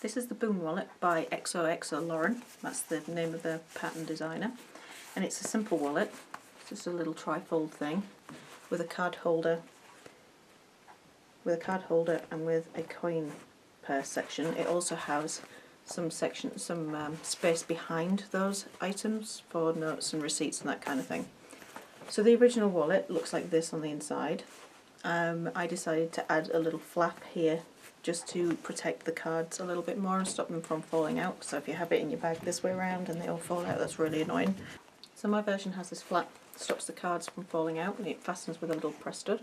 This is the Boon Wallet by XOXO Lauren. That's the name of the pattern designer. And it's a simple wallet. It's just a little trifold thing with a card holder, and with a coin purse section. It also has some space behind those items for notes and receipts and that kind of thing. So the original wallet looks like this on the inside. I decided to add a little flap here just to protect the cards a little bit more and stop them from falling out. So if you have it in your bag this way around and they all fall out, that's really annoying. So my version has this flap that stops the cards from falling out, and it fastens with a little press stud.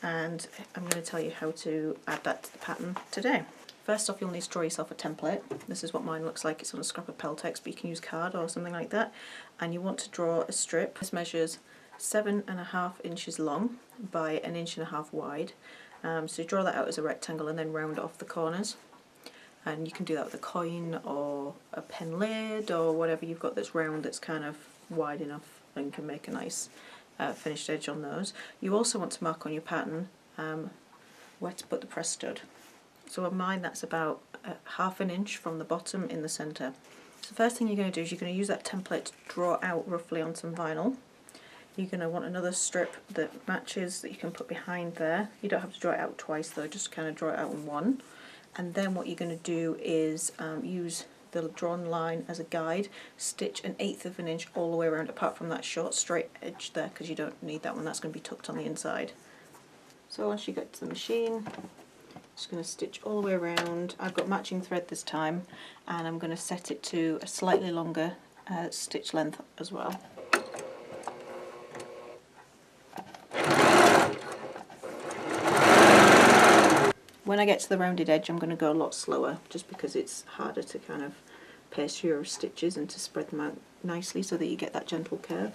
And I'm going to tell you how to add that to the pattern today. First off, you'll need to draw yourself a template. This is what mine looks like. It's on a scrap of Peltex, but you can use card or something like that. And you want to draw a strip. This measures 7.5 inches long by 1.5 inches wide. So you draw that out as a rectangle and then round off the corners. And you can do that with a coin or a pen lid or whatever you've got that's round, that's kind of wide enough and can make a nice finished edge on those. You also want to mark on your pattern where to put the press stud. So on mine that's about 1/2 inch from the bottom in the centre. So the first thing you're going to do is you're going to use that template to draw out roughly on some vinyl. You're going to want another strip that matches that you can put behind there. You don't have to draw it out twice though, just kind of draw it out in one. And then what you're going to do is use the drawn line as a guide, stitch 1/8 inch all the way around, apart from that short straight edge there, because you don't need that one, that's going to be tucked on the inside. So once you get to the machine, just going to stitch all the way around. I've got matching thread this time, and I'm going to set it to a slightly longer stitch length as well. When I get to the rounded edge, I'm going to go a lot slower, just because it's harder to kind of paste your stitches and to spread them out nicely so that you get that gentle curve.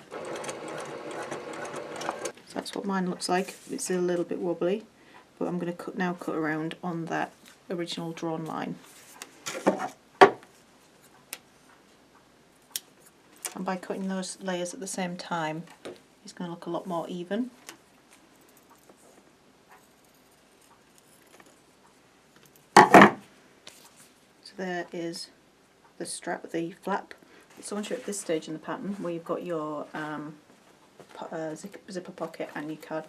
So that's what mine looks like. It's a little bit wobbly, but I'm going to now cut around on that original drawn line. And by cutting those layers at the same time, it's going to look a lot more even. So there is the strap, the flap. So once you're at this stage in the pattern where you've got your zipper pocket and your card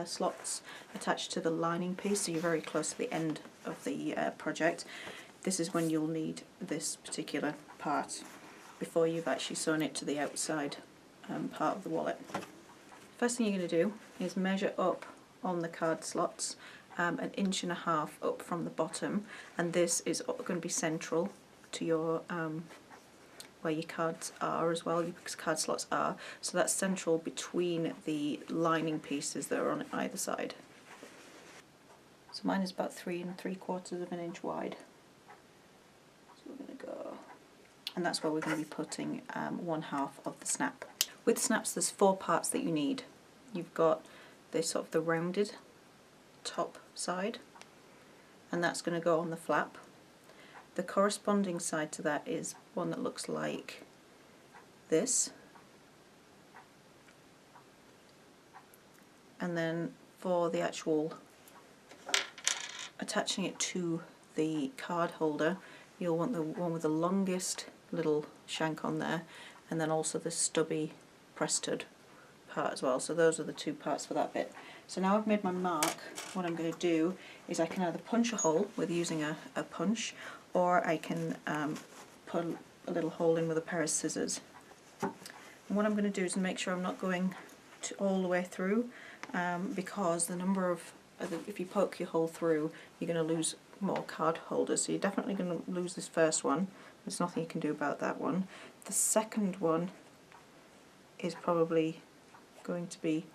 slots attached to the lining piece, so you're very close to the end of the project, this is when you'll need this particular part before you've actually sewn it to the outside part of the wallet. First thing you're going to do is measure up on the card slots 1.5 inches up from the bottom, and this is going to be central to your where your cards are as well, your card slots are, so that's central between the lining pieces that are on either side. So mine is about 3 3/4 inch wide. So we're going to go, and that's where we're going to be putting 1/2 of the snap. With snaps, there's 4 parts that you need. You've got this sort of the rounded top side, and that's going to go on the flap. The corresponding side to that is one that looks like this, and then for the actual attaching it to the card holder, you'll want the one with the longest little shank on there, and then also the stubby press stud part as well. So those are the 2 parts for that bit. So now I've made my mark, what I'm going to do is I can either punch a hole with using a punch, or I can put a little hole in with a pair of scissors. And what I'm going to do is make sure I'm not going all the way through, because the number of, if you poke your hole through, you're going to lose more card holders. So you're definitely going to lose this first one. There's nothing you can do about that one. The second one is probably going to be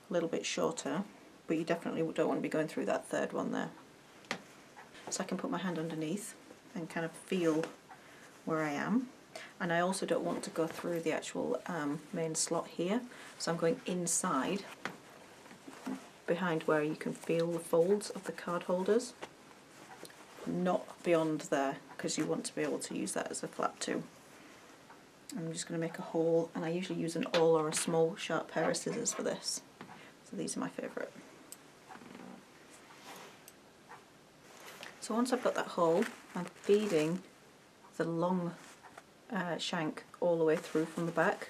a little bit shorter, but you definitely don't want to be going through that third one there. So I can put my hand underneath and kind of feel where I am, and I also don't want to go through the actual main slot here, so I'm going inside behind where you can feel the folds of the card holders, not beyond there, because you want to be able to use that as a flap too. I'm just going to make a hole, and I usually use an awl or a small sharp pair of scissors for this. So these are my favourite. So once I've got that hole, I'm feeding the long shank all the way through from the back,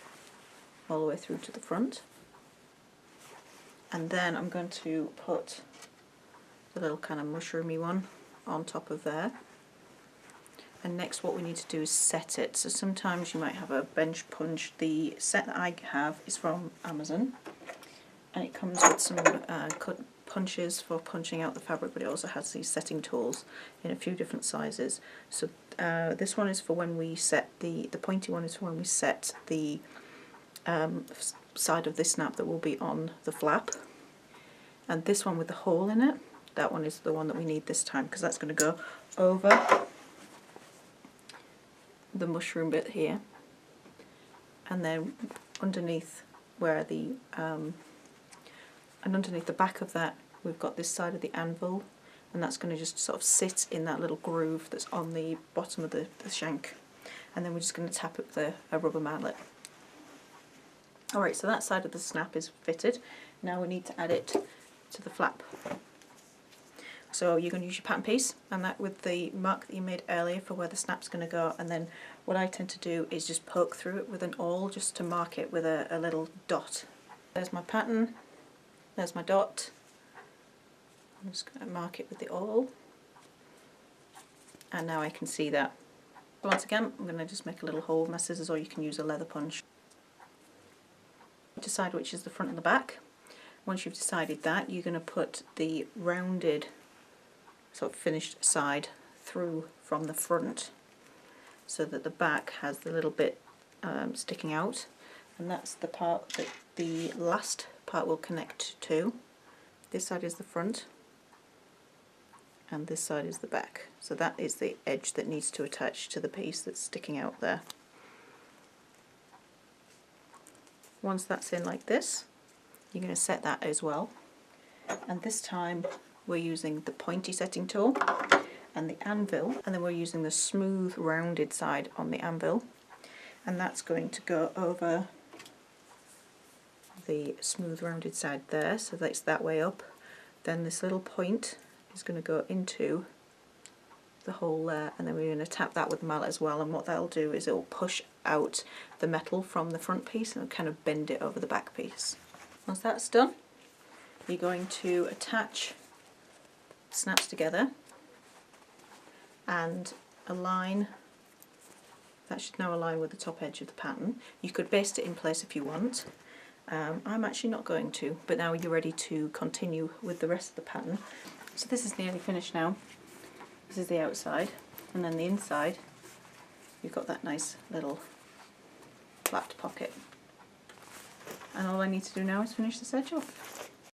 all the way through to the front. And then I'm going to put the little kind of mushroomy one on top of there. And next what we need to do is set it. So sometimes you might have a bench punch. The set that I have is from Amazon, and it comes with some cut punches for punching out the fabric, but it also has these setting tools in a few different sizes. So this one is for when we set the pointy one is for when we set the side of this snap that will be on the flap, and this one with the hole in it, that one is the one that we need this time, because that's going to go over the mushroom bit here, and then underneath where the and underneath the back of that we've got this side of the anvil, and that's going to just sort of sit in that little groove that's on the bottom of the shank, and then we're just going to tap it with a rubber mallet. Alright, so that side of the snap is fitted. Now we need to add it to the flap. So you're going to use your pattern piece and that with the mark that you made earlier for where the snap's going to go, and then what I tend to do is just poke through it with an awl just to mark it with a little dot. There's my pattern, there's my dot. I'm just going to mark it with the awl, and now I can see that. Once again, I'm going to just make a little hole with my scissors, or you can use a leather punch. Decide which is the front and the back. Once you've decided that, you're going to put the rounded sort of finished side through from the front, so that the back has the little bit sticking out, and that's the part that the last part will connect to. This side is the front and this side is the back, so that is the edge that needs to attach to the piece that's sticking out there. Once that's in like this, you're going to set that as well, and this time we're using the pointy setting tool and the anvil, and then we're using the smooth rounded side on the anvil, and that's going to go over the smooth rounded side there, so that's that way up. Then this little point is going to go into the hole there, and then we're going to tap that with the mallet as well, and what that'll do is it'll push out the metal from the front piece and kind of bend it over the back piece. Once that's done, you're going to attach snaps together and align. That should now align with the top edge of the pattern. You could baste it in place if you want. I'm actually not going to, but now you're ready to continue with the rest of the pattern. So this is nearly finished now. This is the outside, and then the inside you've got that nice little flapped pocket. And all I need to do now is finish this edge off.